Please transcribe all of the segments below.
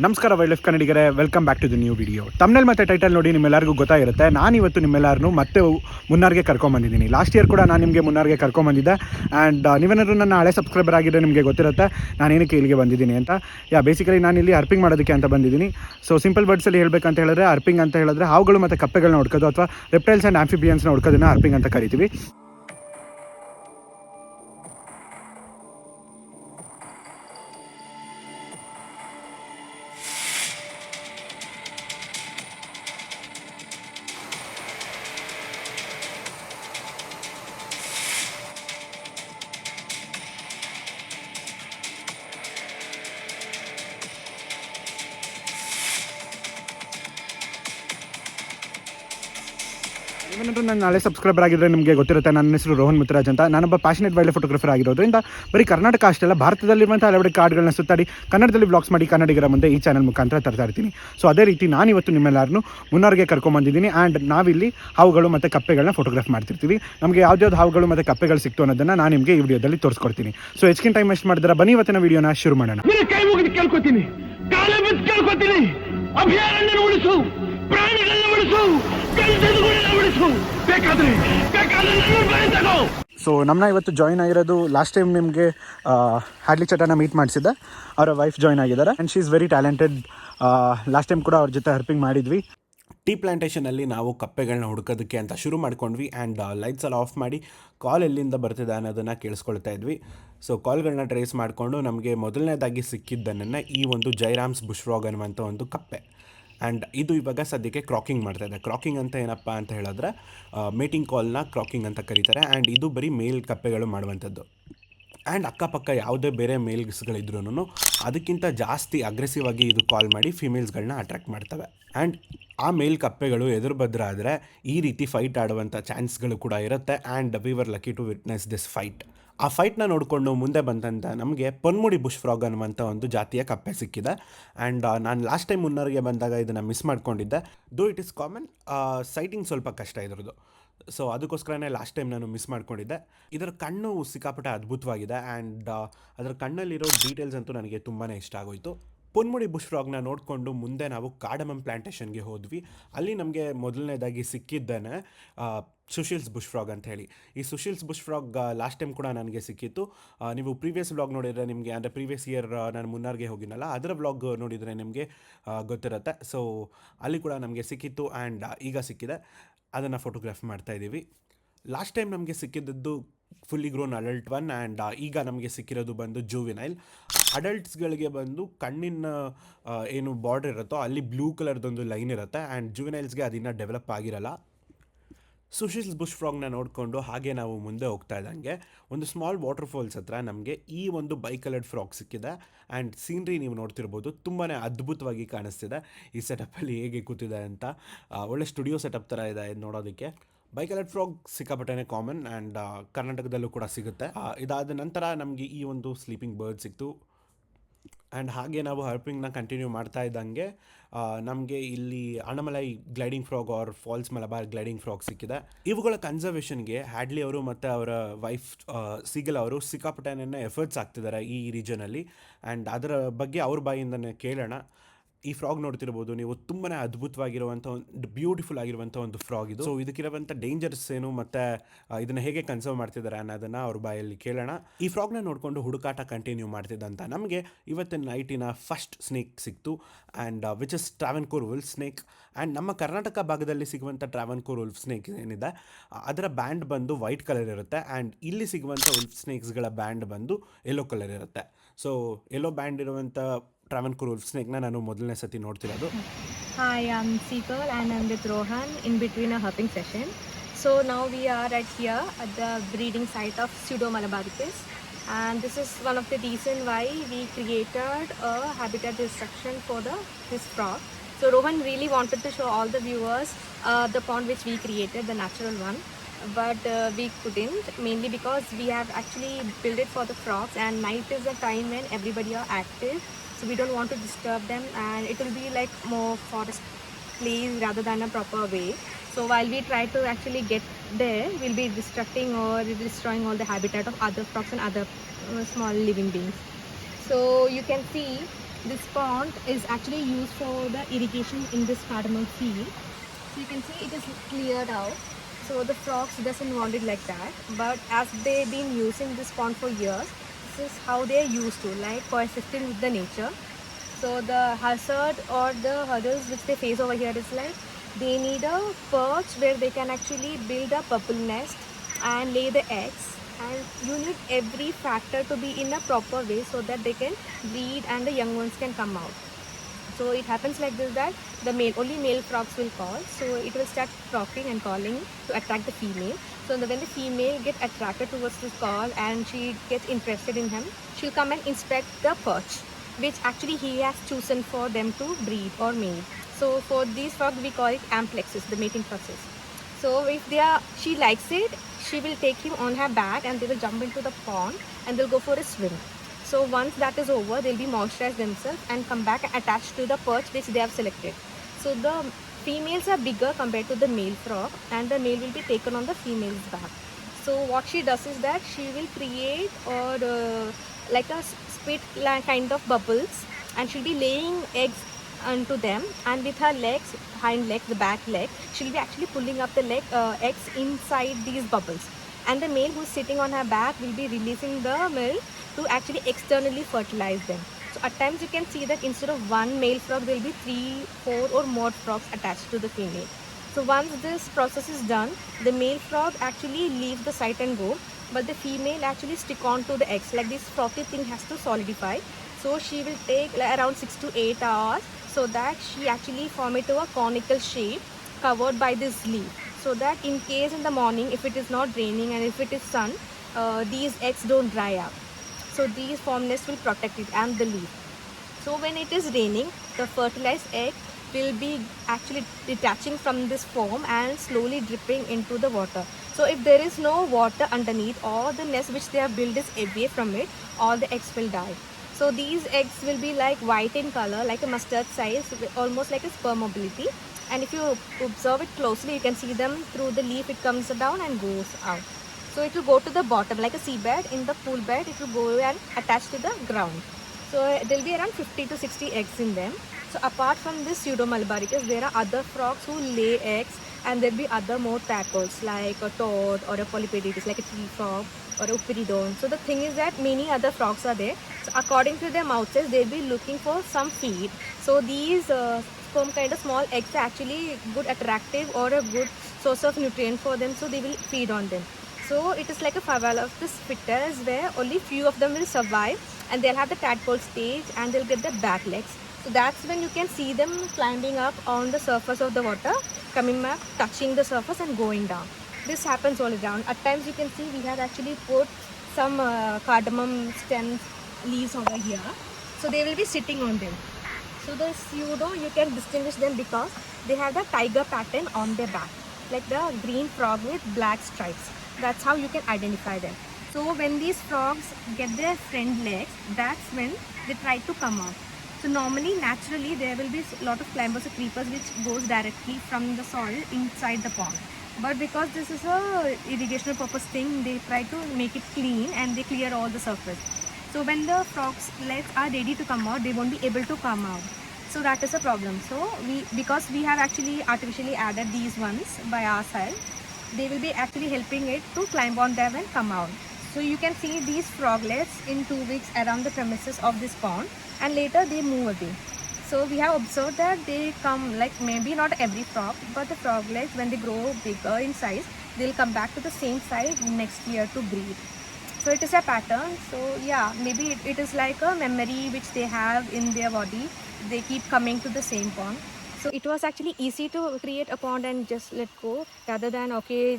ನಮಸ್ಕಾರ wildlife ಕನ್ನಡಿಗರೇ, welcome back to the new video. Thumbnail ಮತ್ತು ಟೈಟಲ್ ನೋಡಿ ನಿಮ್ಮೆಲ್ಲರಿಗೂ ಗೊತ್ತಾಗಿರುತ್ತೆ. ನಾನಿವತ್ತು ನಿಮ್ಮೆಲ್ಲರನ್ನೂ ಮತ್ತೆ ಮುನ್ನಾರ್ಗೆ ಕರ್ಕೊಂಬಂದಿದ್ದೀನಿ. ಲಾಸ್ಟ್ ಇಯರ್ ಕೂಡ ನಾನು ನಿಮಗೆ ಮುನ್ನಾರ್ಗೆ ಕರ್ಕೊಂಬಂದಿದ್ದೆ. ಆ್ಯಂಡ್ ನೀವೇನಾದರೂ ನನ್ನ ಹಳೆ ಸಬ್ಸ್ಕ್ರೈಬರ್ ಆಗಿದ್ದರೆ ನಿಮಗೆ ಗೊತ್ತಿರುತ್ತೆ ನಾನು ಏನಕ್ಕೆ ಇಲ್ಲಿಗೆ ಬಂದಿದ್ದೀನಿ ಅಂತ. ಬೇಸಿಕಲಿ ನಾನು ಇಲ್ಲಿ ಅರ್ಪಿಂಗ್ ಮಾಡೋದಕ್ಕೆ ಅಂತ ಬಂದಿದ್ದೀನಿ. ಸೊ ಸಿಂಪಲ್ ವರ್ಡ್ಸಲ್ಲಿ ಹೇಳಬೇಕಂತ ಹೇಳಿದ್ರೆ, ಅರ್ಪಿಂಗ್ ಅಂತ ಹೇಳಿದ್ರೆ ಹಾವುಗಳು ಮತ್ತು ಕಪ್ಪೆಗಳನ್ನ ಹುಡ್ಕೋದು ಅಥವಾ ರೆಪ್ಟೈಲ್ಸ್ ಆ್ಯಂಡ್ ಆಂಫಿಬಿಯನ್ಸ್ನ ಹುಡ್ಕೋದನ್ನ ಅರ್ಪಿಂಗ್ ಅಂತ ಕರಿತೀವಿ. ಏನಾದರೂ ನಾನು ನಾಳೆ ಸಬ್ಸ್ಕ್ರೈಬರ್ ಆಗಿದ್ದರೆ ನಿಮಗೆ ಗೊತ್ತಿರುತ್ತೆ, ನನ್ನ ಹೆಸರು ರೋಹನ್ ಮುತ್ತರಾಜ್ ಅಂತ. ನಾನೊಬ್ಬ ಪ್ಯಾಷನೇಟ್ ವೈಲ್ಡ್ ಫೋಟೋಗ್ರಫರ್ ಆಗಿರೋದ್ರಿಂದ ಬರೀ ಕರ್ನಾಟಕ ಅಷ್ಟೇ ಅಲ್ಲ, ಭಾರತದಲ್ಲಿರುವಂಥ ಹಲವಾರು ಕಾಡುಗಳನ್ನ ಸುತ್ತಾಡಿ ಕನ್ನಡದಲ್ಲಿ ವ್ಲಾಗ್ಸ್ ಮಾಡಿ ಕನ್ನಡಿಗರ ಮುಂದೆ ಈ ಚಾನಲ್ ಮುಖಾಂತರ ತರ್ತಾ ಇರ್ತೀನಿ. ಸೊ ಅದೇ ರೀತಿ ನಾನಿವತ್ತು ನಿಮ್ಮೆಲ್ಲರನ್ನೂ ಮುನ್ನಾರ್ಗೆ ಕರ್ಕೊಂಬಂದಿದ್ದೀನಿ. ಆ್ಯಂಡ್ ನಾವಿಲ್ಲಿ ಹಾವುಗಳು ಮತ್ತು ಕಪ್ಪೆಗಳನ್ನ ಫೋಟೋಗ್ರಾಫ್ ಮಾಡ್ತಿರ್ತೀವಿ. ನಮಗೆ ಯಾವ್ದು ಹಾವುಗಳು ಮತ್ತು ಕಪ್ಪೆಗಳು ಸಿಕ್ತು ಅನ್ನೋದನ್ನು ನಾನು ನಿಮಗೆ ಈ ವಿಡಿಯೋದಲ್ಲಿ ತೋರಿಸ್ಕೊಡ್ತೀನಿ. ಸೊ ಹೆಚ್ಚಿನ ಟೈಮ್ ವೇಸ್ಟ್ ಮಾಡಿದ್ರೆ ಬನ್ನಿ ಇವತ್ತಿನ ವಿಡಿಯೋನ ಶುರು ಮಾಡೋಣ. ಸೊ ನಮ್ಮನ್ನ ಇವತ್ತು ಜಾಯ್ನ್ ಆಗಿರೋದು, ಲಾಸ್ಟ್ ಟೈಮ್ ನಿಮಗೆ ಹ್ಯಾಡ್ಲಿ ಚಟನ ಮೀಟ್ ಮಾಡಿಸಿದ್ದೆ, ಅವರ ವೈಫ್ ಜಾಯ್ನ್ ಆಗಿದ್ದಾರೆ. And she is very talented. Last time ಕೂಡ ಅವ್ರ ಜೊತೆ ಹರ್ಪಿಂಗ್ ಮಾಡಿದ್ವಿ. ಟೀ ಪ್ಲಾಂಟೇಷನಲ್ಲಿ ನಾವು ಕಪ್ಪೆಗಳನ್ನ ಹುಡುಕೋದಕ್ಕೆ ಅಂತ ಶುರು ಮಾಡ್ಕೊಂಡ್ವಿ. ಆ್ಯಂಡ್ ಲೈಟ್ಸ್ ಎಲ್ಲ ಆಫ್ ಮಾಡಿ ಕಾಲ್ ಎಲ್ಲಿಂದ ಬರ್ತಿದೆ ಅನ್ನೋದನ್ನು ಕೇಳಿಸ್ಕೊಳ್ತಾ ಇದ್ವಿ. ಸೊ ಕಾಲ್ಗಳನ್ನ ಟ್ರೇಸ್ ಮಾಡಿಕೊಂಡು ನಮಗೆ ಮೊದಲನೇದಾಗಿ ಸಿಕ್ಕಿದ್ದನ್ನು ಈ ಒಂದು ಜೈರಾಮ್ಸ್ ಬುಷ್ ಫ್ರಾಗ್ ಅನ್ನುವಂಥ ಒಂದು ಕಪ್ಪೆ. ಆ್ಯಂಡ್ ಇದು ಇವಾಗ ಸದ್ಯಕ್ಕೆ ಕ್ರಾಕಿಂಗ್ ಮಾಡ್ತಾಯಿದೆ. ಕ್ರಾಕಿಂಗ್ ಅಂತ ಏನಪ್ಪ ಅಂತ ಹೇಳಿದ್ರೆ, ಮೇಟಿಂಗ್ ಕಾಲ್ನ ಕ್ರಾಕಿಂಗ್ ಅಂತ ಕರೀತಾರೆ. ಆ್ಯಂಡ್ ಇದು ಬರೀ ಮೇಲ್ ಕಪ್ಪೆಗಳು ಮಾಡುವಂಥದ್ದು. ಆ್ಯಂಡ್ ಅಕ್ಕಪಕ್ಕ ಯಾವುದೇ ಬೇರೆ ಮೇಲ್ಸ್ಗಳಿದ್ರೂ ಅದಕ್ಕಿಂತ ಜಾಸ್ತಿ ಅಗ್ರೆಸಿವ್ ಆಗಿ ಇದು ಕಾಲ್ ಮಾಡಿ ಫಿಮೇಲ್ಸ್ಗಳನ್ನ ಅಟ್ರ್ಯಾಕ್ಟ್ ಮಾಡ್ತವೆ. ಆ್ಯಂಡ್ ಆ ಮೇಲ್ ಕಪ್ಪೆಗಳು ಎದುರು ಬದ್ರ ಆದರೆ ಈ ರೀತಿ ಫೈಟ್ ಆಡುವಂಥ ಚಾನ್ಸ್ಗಳು ಕೂಡ ಇರುತ್ತೆ. And we were lucky to witness this fight. ಆ ಫೈಟ್ನ ನೋಡಿಕೊಂಡು ಮುಂದೆ ಬಂದಂಥ ನಮಗೆ ಪೊನ್ಮುಡಿ ಬುಷ್ ಫ್ರಾಗ್ ಅನ್ನುವಂಥ ಒಂದು ಜಾತಿಯ ಕಪ್ಪೆ ಸಿಕ್ಕಿದೆ. ಆ್ಯಂಡ್ ನಾನು ಲಾಸ್ಟ್ ಟೈಮ್ ಮುನ್ನಾರ್ಗೆ ಬಂದಾಗ ಇದನ್ನು ಮಿಸ್ ಮಾಡ್ಕೊಂಡಿದ್ದೆ. Though it is common, citing ಸ್ವಲ್ಪ ಕಷ್ಟ ಇದ್ರದ್ದು. ಸೊ ಅದಕ್ಕೋಸ್ಕರನೇ ಲಾಸ್ಟ್ ಟೈಮ್ ನಾನು ಮಿಸ್ ಮಾಡ್ಕೊಂಡಿದ್ದೆ. ಇದರ ಕಣ್ಣು ಸಿಕ್ಕಾಪಟ್ಟೆ ಅದ್ಭುತವಾಗಿದೆ. ಆ್ಯಂಡ್ ಅದರ ಕಣ್ಣಲ್ಲಿರೋ ಡೀಟೇಲ್ಸ್ ಅಂತೂ ನನಗೆ ತುಂಬಾ ಇಷ್ಟ ಆಗೋಯಿತು. ಪೊನ್ಮುಡಿ ಬುಷ್ ಫ್ರಾಗ್ನ ನೋಡಿಕೊಂಡು ಮುಂದೆ ನಾವು ಕಾರ್ಡಮಮ್ ಪ್ಲಾಂಟೇಷನ್ಗೆ ಹೋದ್ವಿ. ಅಲ್ಲಿ ನಮಗೆ ಮೊದಲನೇದಾಗಿ ಸಿಕ್ಕಿದ್ದೇನೆ ಸುಶೀಲ್ಸ್ ಬುಷ್ ಫ್ರಾಗ್ ಅಂತ ಹೇಳಿ. ಈ ಸುಶೀಲ್ಸ್ ಬುಷ್ ಫ್ರಾಗ್ ಲಾಸ್ಟ್ ಟೈಮ್ ಕೂಡ ನನಗೆ ಸಿಕ್ಕಿತ್ತು. ನೀವು ಪ್ರೀವಿಯಸ್ ವ್ಲಾಗ್ ನೋಡಿದರೆ ನಿಮಗೆ, ಅಂದರೆ ಪ್ರೀವಿಯಸ್ ಇಯರ್ ನಾನು ಮುನ್ನಾರ್ಗೆ ಹೋಗಿನಲ್ಲ, ಅದರ ವ್ಲಾಗ್ ನೋಡಿದರೆ ನಿಮಗೆ ಗೊತ್ತಿರುತ್ತೆ. ಸೊ ಅಲ್ಲಿ ಕೂಡ ನಮಗೆ ಸಿಕ್ಕಿತ್ತು. ಆ್ಯಂಡ್ ಈಗ ಸಿಕ್ಕಿದೆ, ಅದನ್ನು ಫೋಟೋಗ್ರಾಫ್ ಮಾಡ್ತಾಯಿದ್ದೀವಿ. ಲಾಸ್ಟ್ ಟೈಮ್ ನಮಗೆ ಸಿಕ್ಕಿದ್ದದ್ದು fully grown adult one. And ಈಗ ನಮಗೆ ಸಿಕ್ಕಿರೋದು ಬಂದು ಜೂವಿನೈಲ್. ಅಡಲ್ಟ್ಸ್ಗಳಿಗೆ ಬಂದು ಕಣ್ಣಿನ ಏನು ಬಾರ್ಡರ್ ಇರುತ್ತೋ ಅಲ್ಲಿ ಬ್ಲೂ ಕಲರ್ದೊಂದು ಲೈನ್ ಇರುತ್ತೆ. ಆ್ಯಂಡ್ ಜೂವಿನೈಲ್ಸ್ಗೆ ಅದನ್ನು ಡೆವಲಪ್ ಆಗಿರಲ್ಲ. ಸುಶೀಲ್ಸ್ ಬುಷ್ ಫ್ರಾಗ್ನ ನೋಡಿಕೊಂಡು ಹಾಗೆ ನಾವು ಮುಂದೆ ಹೋಗ್ತಾ ಇದ್ದಂಗೆ ಒಂದು ಸ್ಮಾಲ್ ವಾಟರ್ ಫಾಲ್ಸ್ ಹತ್ರ ನಮಗೆ ಈ ಒಂದು ಬೈ ಕಲರ್ಡ್ ಫ್ರಾಗ್ ಸಿಕ್ಕಿದೆ. ಆ್ಯಂಡ್ ಸೀನ್ರಿ ನೀವು ನೋಡ್ತಿರ್ಬೋದು, ತುಂಬಾ ಅದ್ಭುತವಾಗಿ ಕಾಣಿಸ್ತಿದೆ. ಈ ಸೆಟಪ್ಪಲ್ಲಿ ಹೇಗೆ ಕೂತಿದೆ ಅಂತ ಒಳ್ಳೆ ಸ್ಟುಡಿಯೋ ಸೆಟಪ್ ಥರ ಇದೆ ಇದು ನೋಡೋದಕ್ಕೆ. ಬೈ ಕಲರ್ಡ್ ಫ್ರಾಗ್ ಸಿಕ್ಕಾಪಟ್ಟೆ ಕಾಮನ್. ಆ್ಯಂಡ್ ಕರ್ನಾಟಕದಲ್ಲೂ ಕೂಡ ಸಿಗುತ್ತೆ. ಇದಾದ ನಂತರ ನಮಗೆ ಈ ಒಂದು ಸ್ಲೀಪಿಂಗ್ ಬರ್ಡ್ ಸಿಕ್ತು. ಆ್ಯಂಡ್ ಹಾಗೆ ನಾವು ಹರ್ಪಿಂಗ್ನ ಕಂಟಿನ್ಯೂ ಮಾಡ್ತಾ ಇದ್ದಂಗೆ ನಮಗೆ ಇಲ್ಲಿ Anamalai gliding frog or false Malabar gliding frog ಸಿಕ್ಕಿದೆ. ಇವುಗಳ ಕನ್ಸರ್ವೇಷನ್ಗೆ ಹ್ಯಾಡ್ಲಿ ಅವರು ಮತ್ತು ಅವರ ವೈಫ್ ಸೀಗಲ್ ಅವರು ಸಿಕ್ಕಾಪಟ್ಟೆನೇ ಎಫರ್ಟ್ಸ್ ಆಗ್ತಿದ್ದಾರೆ ಈ ರೀಜನಲ್ಲಿ. ಆ್ಯಂಡ್ ಅದರ ಬಗ್ಗೆ ಅವ್ರ ಬಾಯಿಂದನೇ ಕೇಳೋಣ. ಈ ಫ್ರಾಗ್ ನೋಡ್ತಿರ್ಬೋದು ನೀವು, ತುಂಬಾ ಅದ್ಭುತವಾಗಿರುವಂಥ ಒಂದು ಬ್ಯೂಟಿಫುಲ್ ಆಗಿರುವಂಥ ಒಂದು ಫ್ರಾಗ್ ಇದು. ಸೊ ಇದಕ್ಕಿರುವಂಥ ಡೇಂಜರ್ಸ್ ಏನು ಮತ್ತು ಇದನ್ನು ಹೇಗೆ ಕನ್ಸರ್ವ್ ಮಾಡ್ತಿದ್ದಾರೆ ಅನ್ನೋದನ್ನು ಅವ್ರ ಬಾಯಲ್ಲಿ ಕೇಳೋಣ. ಈ ಫ್ರಾಗ್ನ ನೋಡಿಕೊಂಡು ಹುಡುಕಾಟ ಕಂಟಿನ್ಯೂ ಮಾಡ್ತಿದ್ದಂಥ ನಮಗೆ ಇವತ್ತಿನ ನೈಟಿನ ಫಸ್ಟ್ ಸ್ನೇಕ್ ಸಿಕ್ತು. And which is Travancore wolf snake. And ನಮ್ಮ ಕರ್ನಾಟಕ ಭಾಗದಲ್ಲಿ ಸಿಗುವಂಥ ಟ್ರಾವೆನ್ಕೋರ್ ವುಲ್ಫ್ ಸ್ನೇಕ್ ಏನಿದೆ ಅದರ ಬ್ಯಾಂಡ್ ಬಂದು ವೈಟ್ ಕಲರ್ ಇರುತ್ತೆ. ಆ್ಯಂಡ್ ಇಲ್ಲಿ ಸಿಗುವಂಥ ವುಲ್ಫ್ ಸ್ನೇಕ್ಸ್ಗಳ ಬ್ಯಾಂಡ್ ಬಂದು ಯೆಲ್ಲೋ ಕಲರ್ ಇರುತ್ತೆ. ಸೊ ಯೆಲ್ಲೋ ಬ್ಯಾಂಡ್ ಇರುವಂಥ ಟ್ರಾವೆನ್ಕೋರ್ ವುಲ್ಫ್ ಸ್ನೇಕ್ನ ನಾನು ಮೊದಲನೇ ಸತಿ ನೋಡ್ತಿರೋದು. Hi, I'm Seegal and I'm with Rohan in between a herping session. So now we are at the breeding site of Pseudo malabaricus, and this is one of the reasons why we created a habitat destruction for this frog. So Rohan really wanted to show all the viewers the pond which we created, the natural one. But we couldn't, mainly because we have actually built it for the frogs, and night is the time when everybody are active, so we don't want to disturb them, and it will be like more forest place rather than a proper way. So while we try to actually get there, we'll be destructing or destroying all the habitat of other frogs and other small living beings. So you can see This pond is actually used for the irrigation in this cardamom field. So you can see it is cleared out. So the frogs doesn't want it like that. But as they've been using this pond for years, this is how they're used to, like coexisting with the nature. So the hazard or the hurdles which they face over here is like they need a perch where they can actually build a bubble nest and lay the eggs, and you need every factor to be in a proper way so that they can breed and the young ones can come out. So it happens like this, that the only male frogs will call, so it will start talking and calling to attract the female. So when the female get attracted towards this call and she gets interested in him, she'll come and inspect the perch which actually he has chosen for them to breed or mate. So for these frogs we call it amplexus, the mating process. So if she likes it, she will take him on her back and they will jump into the pond and they'll go for a swim. So once that is over, they'll be moisturized themselves and come back attached to the perch which they have selected. So the females are bigger compared to the male frog, and the male will be taken on the female's back. So what she does is that she will create or like a spit kind of bubbles, and she'll be laying eggs onto them, and with her legs, hind leg, the back leg, she'll be actually pulling up the eggs inside these bubbles, and the male who's sitting on her back will be releasing the milk to actually externally fertilize them. So at times you can see that instead of one male frog, there will be 3, 4 or more frogs attached to the female. So once this process is done, the male frog actually leaves the site and go, but the female actually stick on to the eggs. Like this frothy thing has to solidify. So she will take around 6 to 8 hours so that she actually form it to a conical shape covered by this leaf. So that in case in the morning, if it is not raining and if it is sun, these eggs don't dry up. So these foam nests will protect it and the leaf. So when it is raining, the fertilized egg will be actually detaching from this foam and slowly dripping into the water. So if there is no water underneath, or the nest which they have built is away from it, all the eggs will die. So these eggs will be like white in color, like a mustard size, almost like a sperm mobility. And if you observe it closely, you can see them through the leaf, it comes down and goes out. So it will go to the bottom like a seabed. In the pool bed, it will go and attach to the ground. So there will be around 50 to 60 eggs in them. So apart from this Pseudomalabaricus, there are other frogs who lay eggs, and there will be other more tadpoles like a toad or a Polypoditis, like a tree frog or a Upperidon. So the thing is that many other frogs are there. So according to their mouth says, they'll be looking for some feed. So these sperm kind of small eggs are actually good attractive or a good source of nutrient for them. So they will feed on them. So it is like a survival of the spitters, where only few of them will survive, and they'll have the tadpole stage and they'll get the back legs. So that's when you can see them climbing up on the surface of the water, coming up, touching the surface and going down. This happens all around. At times you can see we have actually put some cardamom stems, leaves over here. So they will be sitting on them. So the pseudo, you can distinguish them because they have the tiger pattern on their back, like the green frog with black stripes. That's how you can identify them. So when these frogs get their front legs, that's when they try to come out. So normally, naturally, there will be a lot of climbers or creepers which goes directly from the soil inside the pond. But because this is a irrigational purpose thing, they try to make it clean and they clear all the surface. So when the frogs legs are ready to come out, they won't be able to come out. So that is a problem. So because we have actually artificially added these ones by ourselves, they will be actually helping it to climb on them and come out. So you can see these froglets in 2 weeks around the premises of this pond, and later they move away. So we have observed that they come, like maybe not every frog, but the froglets, when they grow bigger in size, they'll come back to the same site next year to breed. So it is a pattern. So yeah, maybe it is like a memory which they have in their body. They keep coming to the same pond. So it was actually easy to create a pond and just let go, rather than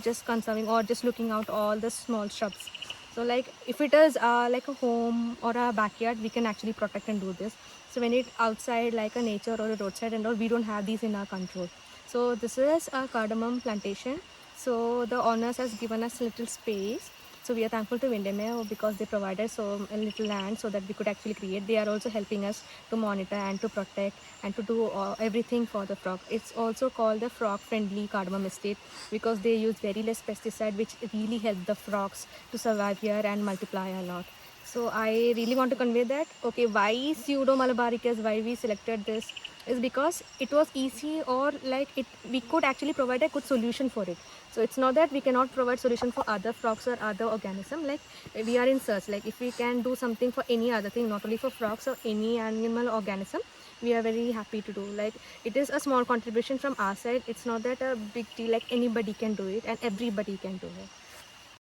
just conserving or just looking out all the small shrubs. So like if it is like a home or a backyard, we can actually protect and do this. So when it's outside like a nature or a roadside and all, we don't have these in our control. So this is a cardamom plantation. So the owners has given us little space. So we are thankful to Windermere because they provided so a little land so that we could actually create. They are also helping us to monitor and to protect and to do everything for the frog. It's also called the frog friendly cardamom estate because they use very less pesticide, which really help the frogs to survive here and multiply a lot. So I really want to convey that, okay, why pseudo malabaricus, why we selected this is because it was easy, or like we could actually provide a good solution for it. So it's not that we cannot provide solution for other frogs or other organism. Like we are in search, like if we can do something for any other thing, not only for frogs or any animal organism, we are very happy to do. Like it is a small contribution from our side. It's not that a big deal, like anybody can do it and everybody can do it.